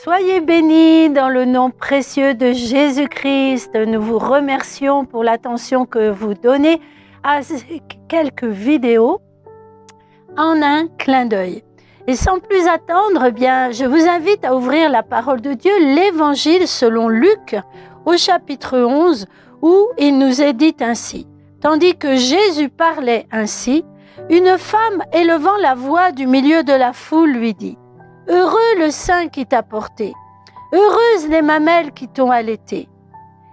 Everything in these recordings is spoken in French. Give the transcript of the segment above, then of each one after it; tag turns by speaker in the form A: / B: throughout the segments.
A: Soyez bénis dans le nom précieux de Jésus-Christ. Nous vous remercions pour l'attention que vous donnez à ces quelques vidéos en un clin d'œil. Et sans plus attendre, je vous invite à ouvrir la parole de Dieu, l'Évangile selon Luc, au chapitre 11, où il nous est dit ainsi. Tandis que Jésus parlait ainsi, une femme élevant la voix du milieu de la foule lui dit: « Heureux le sein qui t'a porté, heureuses les mamelles qui t'ont allaité. »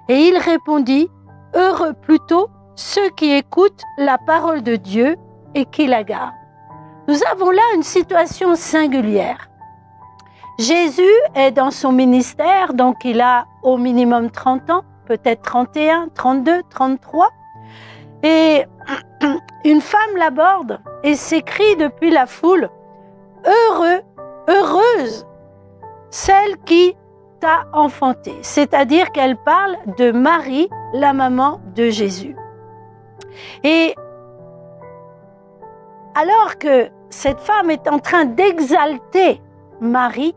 A: Et il répondit: « Heureux plutôt ceux qui écoutent la parole de Dieu et qui la gardent. » Nous avons là une situation singulière. Jésus est dans son ministère, donc il a au minimum 30 ans, peut-être 31, 32, 33. Et une femme l'aborde et s'écrie depuis la foule: « Heureux, heureuse celle qui t'a enfanté. » C'est-à-dire qu'elle parle de Marie, la maman de Jésus. Et alors que cette femme est en train d'exalter Marie,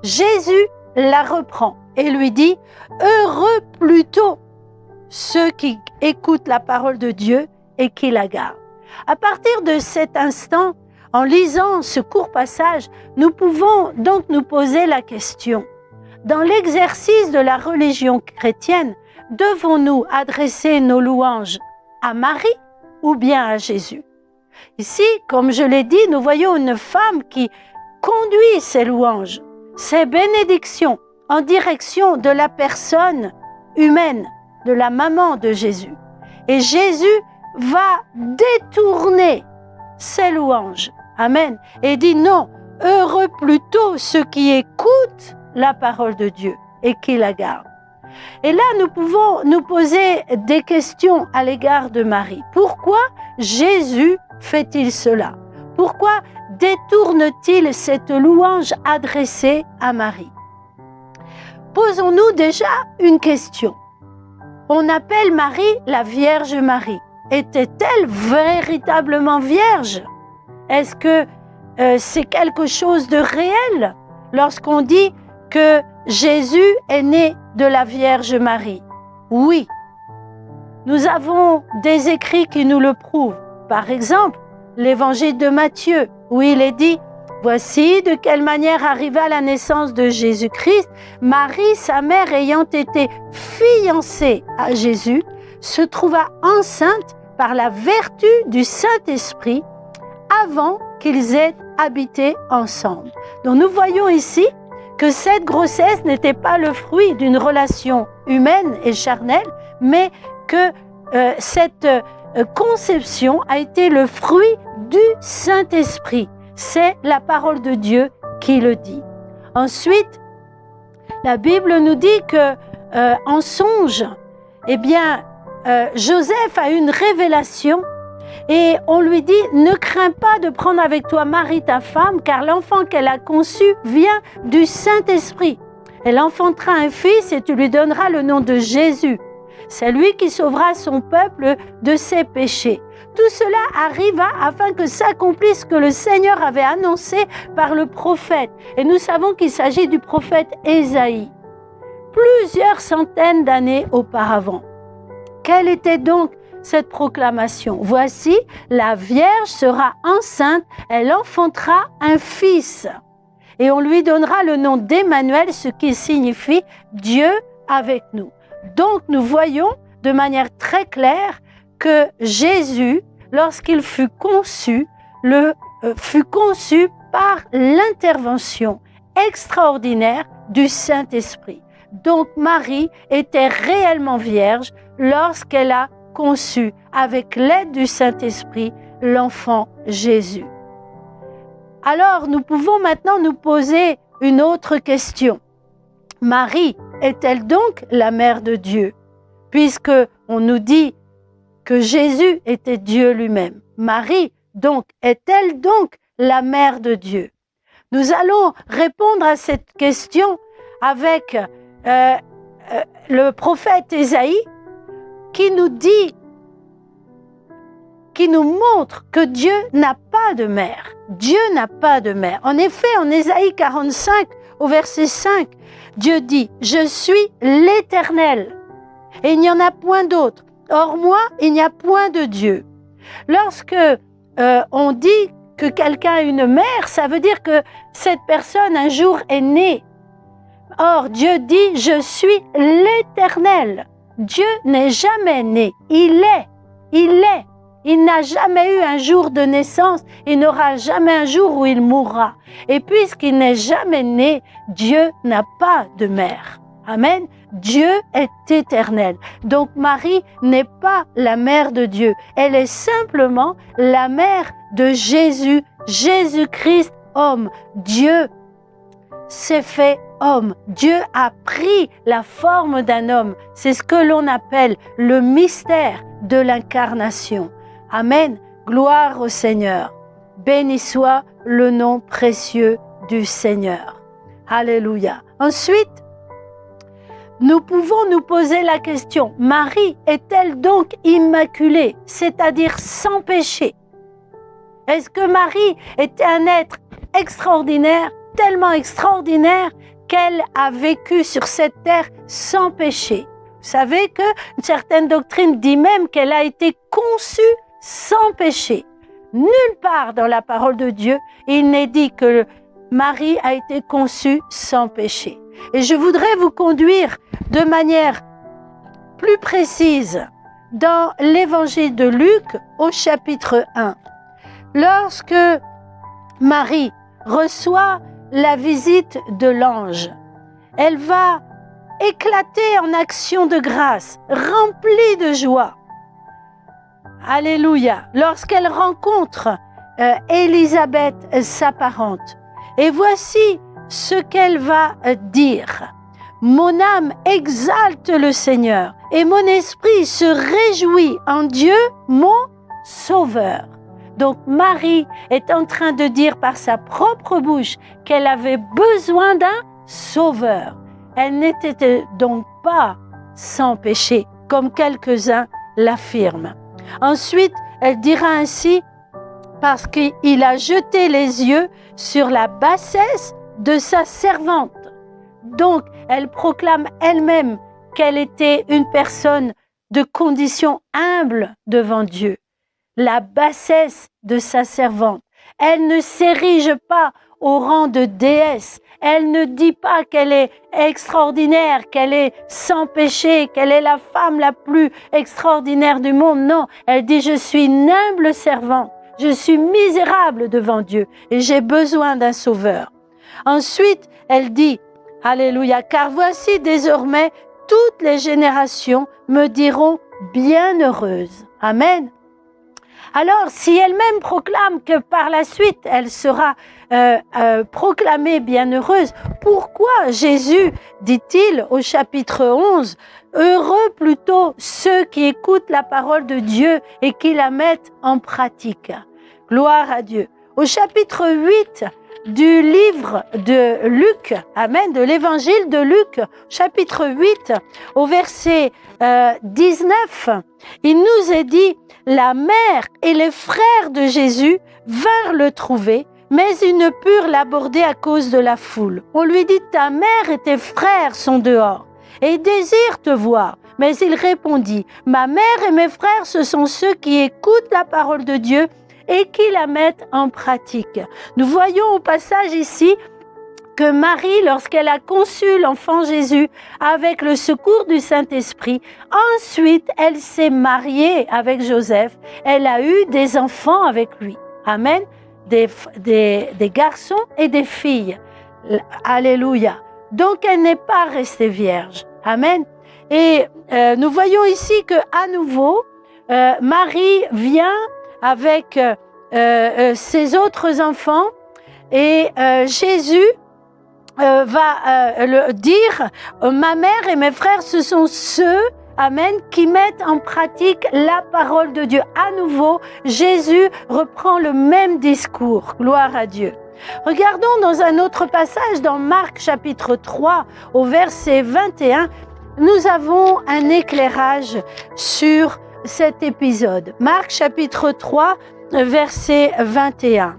A: Jésus la reprend et lui dit: « Heureux plutôt ceux qui écoutent la parole de Dieu et qui la gardent. » À partir de cet instant, en lisant ce court passage, nous pouvons donc nous poser la question: dans l'exercice de la religion chrétienne, devons-nous adresser nos louanges à Marie ou bien à Jésus? Ici, comme je l'ai dit, nous voyons une femme qui conduit ses louanges, ses bénédictions en direction de la personne humaine, de la maman de Jésus. Et Jésus va détourner ses louanges. Amen. Et dit non, heureux plutôt ceux qui écoutent la parole de Dieu et qui la gardent. Et là, nous pouvons nous poser des questions à l'égard de Marie. Pourquoi Jésus fait-il cela? Pourquoi détourne-t-il cette louange adressée à Marie? Posons-nous déjà une question. On appelle Marie la Vierge Marie. Était-elle véritablement vierge? Est-ce que c'est quelque chose de réel lorsqu'on dit que Jésus est né de la Vierge Marie? Oui. Nous avons des écrits qui nous le prouvent. Par exemple, l'évangile de Matthieu, où il est dit: « Voici de quelle manière arriva la naissance de Jésus-Christ. Marie, sa mère, ayant été fiancée à Jésus, se trouva enceinte par la vertu du Saint-Esprit avant qu'ils aient habité ensemble. » Donc nous voyons ici que cette grossesse n'était pas le fruit d'une relation humaine et charnelle, mais que cette conception a été le fruit du Saint-Esprit. C'est la parole de Dieu qui le dit. Ensuite, la Bible nous dit que en songe, Joseph a une révélation et on lui dit: « Ne crains pas de prendre avec toi Marie ta femme, car l'enfant qu'elle a conçu vient du Saint-Esprit. Elle enfantera un fils et tu lui donneras le nom de Jésus. C'est lui qui sauvera son peuple de ses péchés. » Tout cela arriva afin que s'accomplisse ce que le Seigneur avait annoncé par le prophète. Et nous savons qu'il s'agit du prophète Ésaïe, plusieurs centaines d'années auparavant. Quelle était donc cette proclamation? « Voici, la Vierge sera enceinte, elle enfantera un fils. Et on lui donnera le nom d'Emmanuel, ce qui signifie Dieu avec nous. » Donc nous voyons de manière très claire que Jésus, lorsqu'il fut conçu par l'intervention extraordinaire du Saint-Esprit. Donc Marie était réellement vierge lorsqu'elle a conçu avec l'aide du Saint-Esprit l'enfant Jésus. Alors nous pouvons maintenant nous poser une autre question. Marie est-elle donc la mère de Dieu? Puisque on nous dit que Jésus était Dieu lui-même. Marie, donc, est-elle donc la mère de Dieu? Nous allons répondre à cette question avec le prophète Ésaïe qui nous dit, qui nous montre que Dieu n'a pas de mère. Dieu n'a pas de mère. En effet, en Ésaïe 45, au verset 5, Dieu dit, « Je suis l'Éternel, et il n'y en a point d'autre. Or moi, il n'y a point de Dieu. » Lorsque on dit que quelqu'un a une mère, ça veut dire que cette personne un jour est née. Or, Dieu dit, « Je suis l'Éternel. » Dieu n'est jamais né. Il est. Il n'a jamais eu un jour de naissance. Il n'aura jamais un jour où il mourra. Et puisqu'il n'est jamais né, Dieu n'a pas de mère. Amen. Dieu est éternel. Donc Marie n'est pas la mère de Dieu. Elle est simplement la mère de Jésus, Jésus-Christ, homme. Dieu s'est fait homme. Dieu a pris la forme d'un homme. C'est ce que l'on appelle le mystère de l'incarnation. Amen. Gloire au Seigneur. Béni soit le nom précieux du Seigneur. Alléluia. Ensuite, nous pouvons nous poser la question, Marie est-elle donc immaculée, c'est-à-dire sans péché? Est-ce que Marie était un être extraordinaire, tellement extraordinaire qu'elle a vécu sur cette terre sans péché? Vous savez qu'une certaine doctrine dit même qu'elle a été conçue sans péché. Nulle part dans la parole de Dieu, il n'est dit que Marie a été conçue sans péché. Et je voudrais vous conduire de manière plus précise dans l'évangile de Luc au chapitre 1. Lorsque Marie reçoit la visite de l'ange, elle va éclater en action de grâce, remplie de joie. Alléluia. Lorsqu'elle rencontre Élisabeth, sa parente. Et voici ce qu'elle va dire. Mon âme exalte le Seigneur et mon esprit se réjouit en Dieu, mon Sauveur. Donc Marie est en train de dire par sa propre bouche qu'elle avait besoin d'un Sauveur. Elle n'était donc pas sans péché, comme quelques-uns l'affirment. Ensuite, elle dira ainsi, parce qu'il a jeté les yeux sur la bassesse de sa servante. Donc, elle proclame elle-même qu'elle était une personne de condition humble devant Dieu. La bassesse de sa servante. Elle ne s'érige pas au rang de déesse. Elle ne dit pas qu'elle est extraordinaire, qu'elle est sans péché, qu'elle est la femme la plus extraordinaire du monde. Non, elle dit, je suis une humble servante. Je suis misérable devant Dieu et j'ai besoin d'un sauveur. Ensuite, elle dit, alléluia, car voici désormais toutes les générations me diront bienheureuse. Amen. Alors, si elle-même proclame que par la suite, elle sera proclamée bienheureuse, pourquoi Jésus, dit-il au chapitre 11, heureux plutôt ceux qui écoutent la parole de Dieu et qui la mettent en pratique. Gloire à Dieu. Au chapitre 8 du livre de Luc, amen, de l'évangile de Luc, chapitre 8, au verset 19, il nous est dit, la mère et les frères de Jésus vinrent le trouver, mais ils ne purent l'aborder à cause de la foule. On lui dit, ta mère et tes frères sont dehors et ils désirent te voir. Mais il répondit, ma mère et mes frères, ce sont ceux qui écoutent la parole de Dieu et qui la mettent en pratique. Nous voyons au passage ici que Marie, lorsqu'elle a conçu l'enfant Jésus avec le secours du Saint-Esprit, ensuite elle s'est mariée avec Joseph, elle a eu des enfants avec lui. Amen. Des garçons et des filles. Alléluia. Donc elle n'est pas restée vierge. Amen. Et nous voyons ici que à nouveau, Marie vient avec ses autres enfants et Jésus va le dire, ma mère et mes frères, ce sont ceux, amen, qui mettent en pratique la parole de Dieu. À nouveau, Jésus reprend le même discours. Gloire à Dieu. Regardons dans un autre passage, dans Marc chapitre 3, au verset 21, nous avons un éclairage sur cet épisode. Marc chapitre 3, verset 21.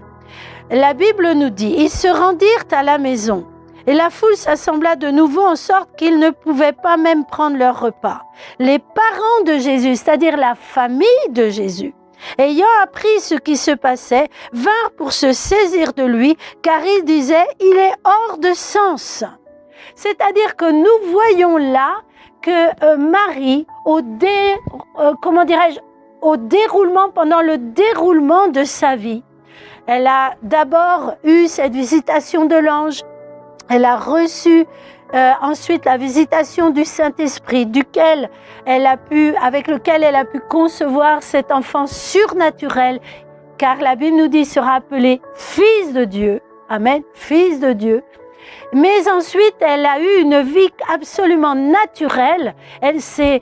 A: La Bible nous dit, ils se rendirent à la maison. Et la foule s'assembla de nouveau en sorte qu'ils ne pouvaient pas même prendre leur repas. Les parents de Jésus, c'est-à-dire la famille de Jésus, ayant appris ce qui se passait, vinrent pour se saisir de lui, car ils disaient « il est hors de sens ». C'est-à-dire que nous voyons là que Marie, pendant le déroulement de sa vie, elle a d'abord eu cette visitation de l'ange, elle a reçu ensuite la visitation du Saint-Esprit, avec lequel elle a pu concevoir cet enfant surnaturel, car la Bible nous dit sera appelé Fils de Dieu. Amen, Fils de Dieu. Mais ensuite, elle a eu une vie absolument naturelle. Elle s'est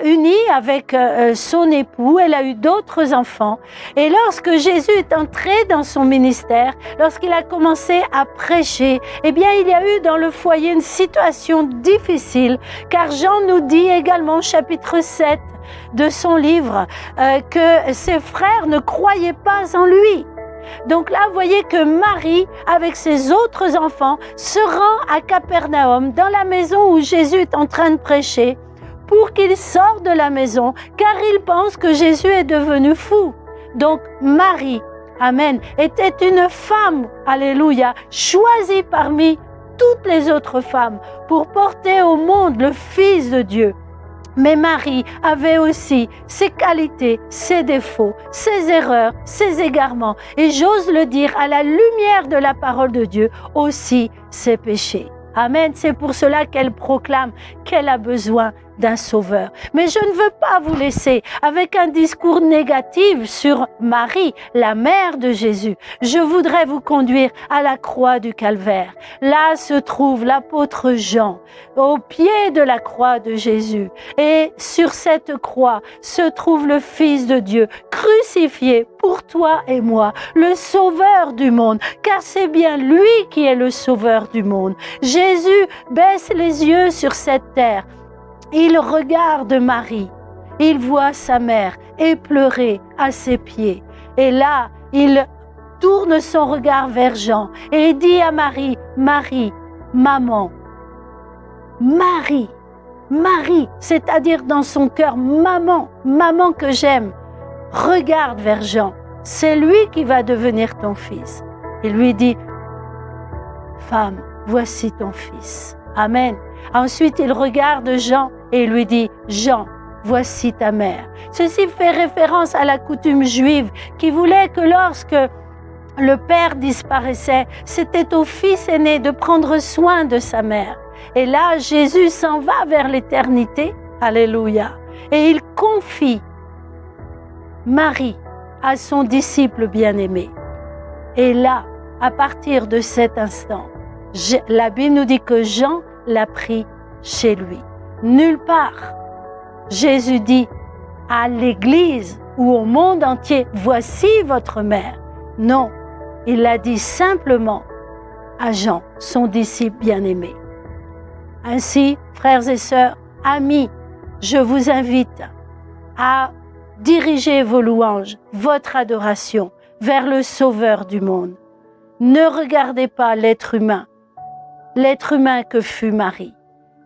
A: unie avec son époux. Elle a eu d'autres enfants. Et lorsque Jésus est entré dans son ministère, lorsqu'il a commencé à prêcher, eh bien, il y a eu dans le foyer une situation difficile. Car Jean nous dit également, au chapitre 7 de son livre, que ses frères ne croyaient pas en lui. Donc là, vous voyez que Marie, avec ses autres enfants, se rend à Capernaum, dans la maison où Jésus est en train de prêcher, pour qu'il sorte de la maison, car il pense que Jésus est devenu fou. Donc Marie, amen, était une femme, alléluia, choisie parmi toutes les autres femmes pour porter au monde le Fils de Dieu. Mais Marie avait aussi ses qualités, ses défauts, ses erreurs, ses égarements. Et j'ose le dire, à la lumière de la parole de Dieu, aussi ses péchés. Amen. C'est pour cela qu'elle proclame qu'elle a besoin d'un sauveur. Mais je ne veux pas vous laisser avec un discours négatif sur Marie, la mère de Jésus. Je voudrais vous conduire à la croix du Calvaire. Là se trouve l'apôtre Jean, au pied de la croix de Jésus. Et sur cette croix se trouve le Fils de Dieu, crucifié pour toi et moi, le sauveur du monde, car c'est bien lui qui est le sauveur du monde. Jésus baisse les yeux sur cette terre. Il regarde Marie, il voit sa mère éplorée à ses pieds. Et là, il tourne son regard vers Jean et il dit à Marie, Marie, maman, Marie, Marie, c'est-à-dire dans son cœur, maman, maman que j'aime, regarde vers Jean, c'est lui qui va devenir ton fils. Il lui dit, femme, voici ton fils. Amen. Ensuite, il regarde Jean et lui dit, Jean, voici ta mère. Ceci fait référence à la coutume juive qui voulait que lorsque le père disparaissait, c'était au fils aîné de prendre soin de sa mère. Et là, Jésus s'en va vers l'éternité. Alléluia. Et il confie Marie à son disciple bien-aimé. Et là, à partir de cet instant, la Bible nous dit que Jean l'a pris chez lui. Nulle part, Jésus dit à l'Église ou au monde entier, voici votre mère. Non, il l'a dit simplement à Jean, son disciple bien-aimé. Ainsi, frères et sœurs, amis, je vous invite à diriger vos louanges, votre adoration vers le Sauveur du monde. Ne regardez pas l'être humain que fut Marie.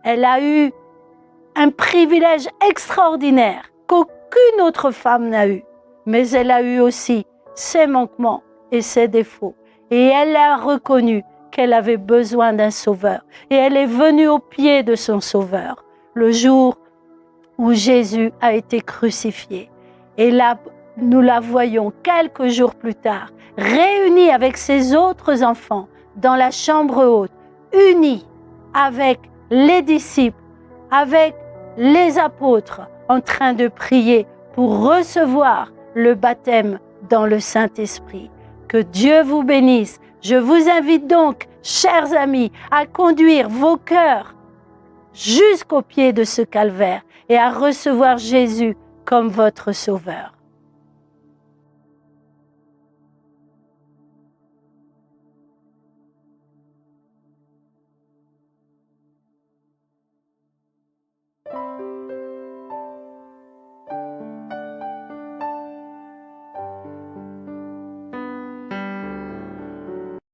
A: Elle a eu un privilège extraordinaire qu'aucune autre femme n'a eu, mais elle a eu aussi ses manquements et ses défauts. Et elle a reconnu qu'elle avait besoin d'un sauveur. Et elle est venue au pied de son sauveur, le jour où Jésus a été crucifié. Et là, nous la voyons quelques jours plus tard, réunie avec ses autres enfants dans la chambre haute, unie avec les disciples, avec les apôtres, en train de prier pour recevoir le baptême dans le Saint-Esprit. Que Dieu vous bénisse. Je vous invite donc, chers amis, à conduire vos cœurs jusqu'au pied de ce calvaire et à recevoir Jésus comme votre sauveur.